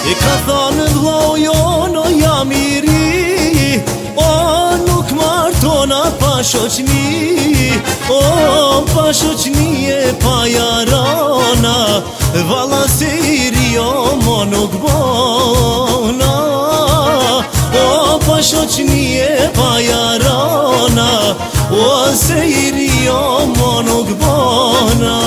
E ka thanë vlau jono jam I ri, o nuk martona pa shoqni, o pa shoqni e pa jarana, valla se I ri o mo nuk bona, o pa shoqni e pa jarana, o se I ri o mo nuk bona.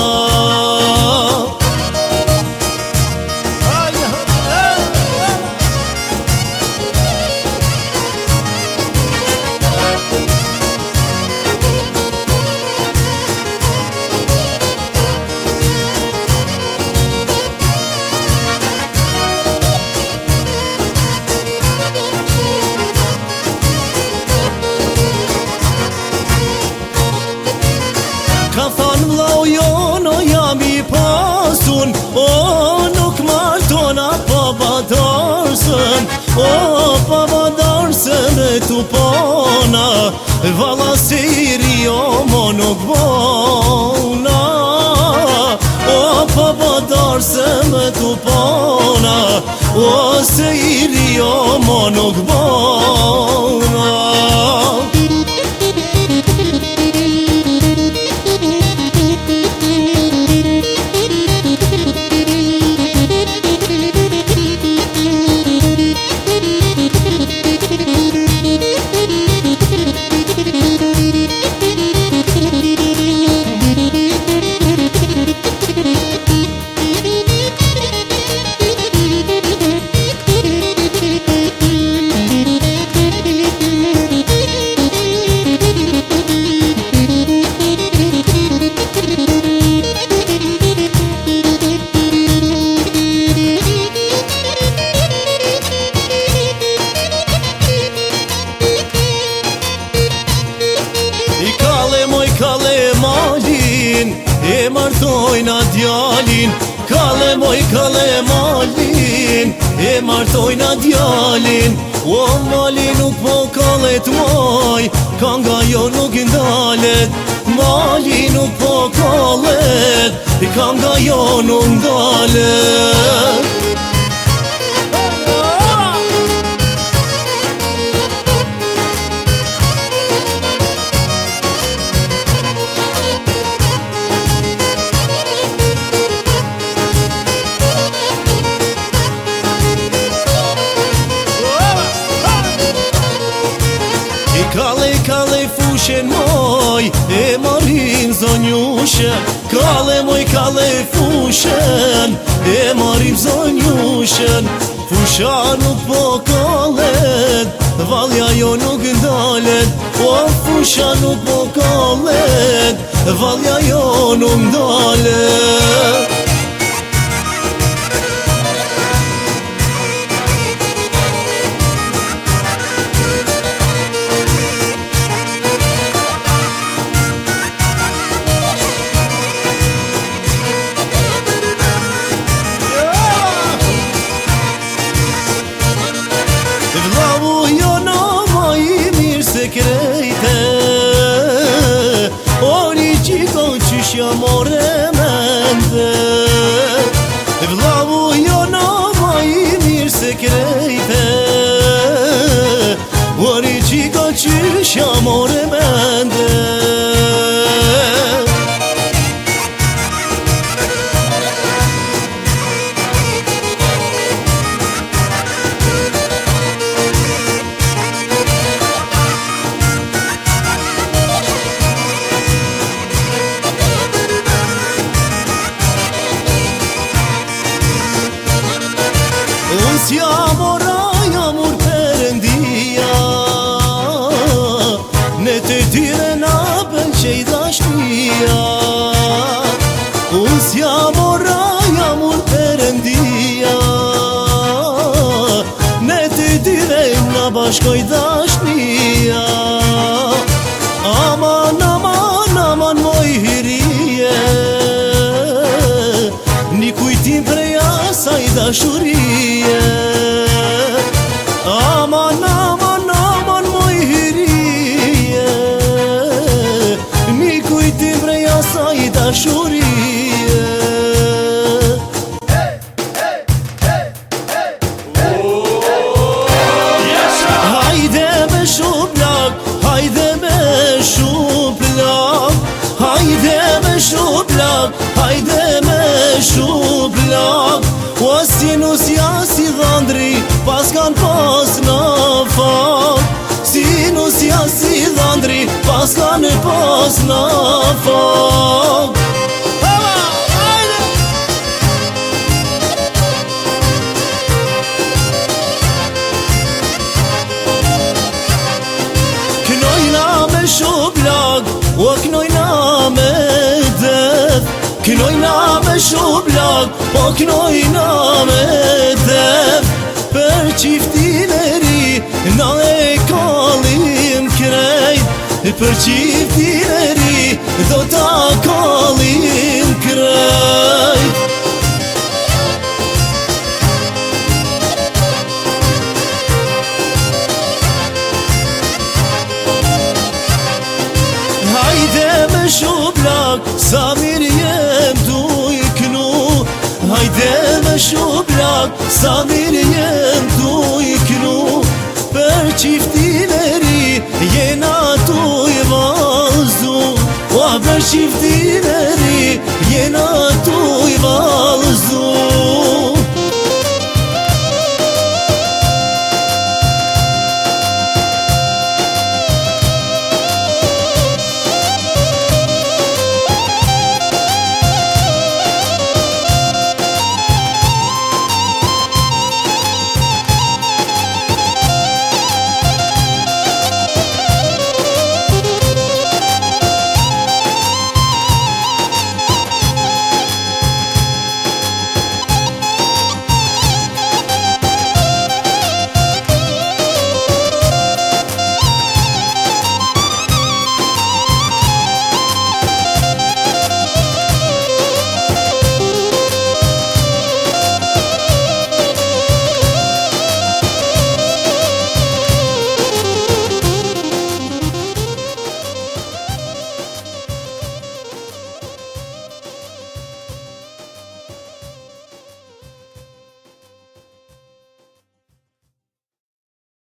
Ka thanë vlau jono jam I pasun, o nuk martona pa badarsën, o pa badarsën e tu pona, valla se I ri o mo nuk bona, o pa badarsën e tu pona, o se I ri o mo nuk bona. Kale malin, e martojna djalin, kale moj kale malin, e martojna djalin, o malin nuk po kalet moj, kanga jo nuk ndalet, malin nuk po kalet, kanga jo nuk ndalet. Kale fushen moj, e marin zonjushen, kale moj kale fushen, e marin zonjushen, fusha nuk po kalet, valja jo nuk ndalet, o fusha nuk po kalet, valja jo nuk ndalet. More mende, vlau jona ma I mirë se krejte, ori qika qysha more mende. Siamo jamur Perëndia, ne të dyre na pëlqej dashnia. Unë siamo jamur Perëndia, ne të dyre na bashkoj dashnia. Aman, aman, aman moj hirije, një kujtim prej asaj dashurie. Aman, aman, aman moj hirije, një kujtim prej asaj dashurie. O sinusja si dhëndri pas kan pas në fak Sinusja si dhëndri pas kan pas në fak Knojna me shublak, o knojna me def Knojna me shublak, o knojna me def Për qiftin e ri, na e kallim krejt Për qiftin e ri, do ta kallim krejt Hajde me shublak, sa mirë jem tu i knu Hajde me shublak, sa mirë jem tu i knu Për qiftin e ri, jena tu i vazu O për qiftin e ri, jena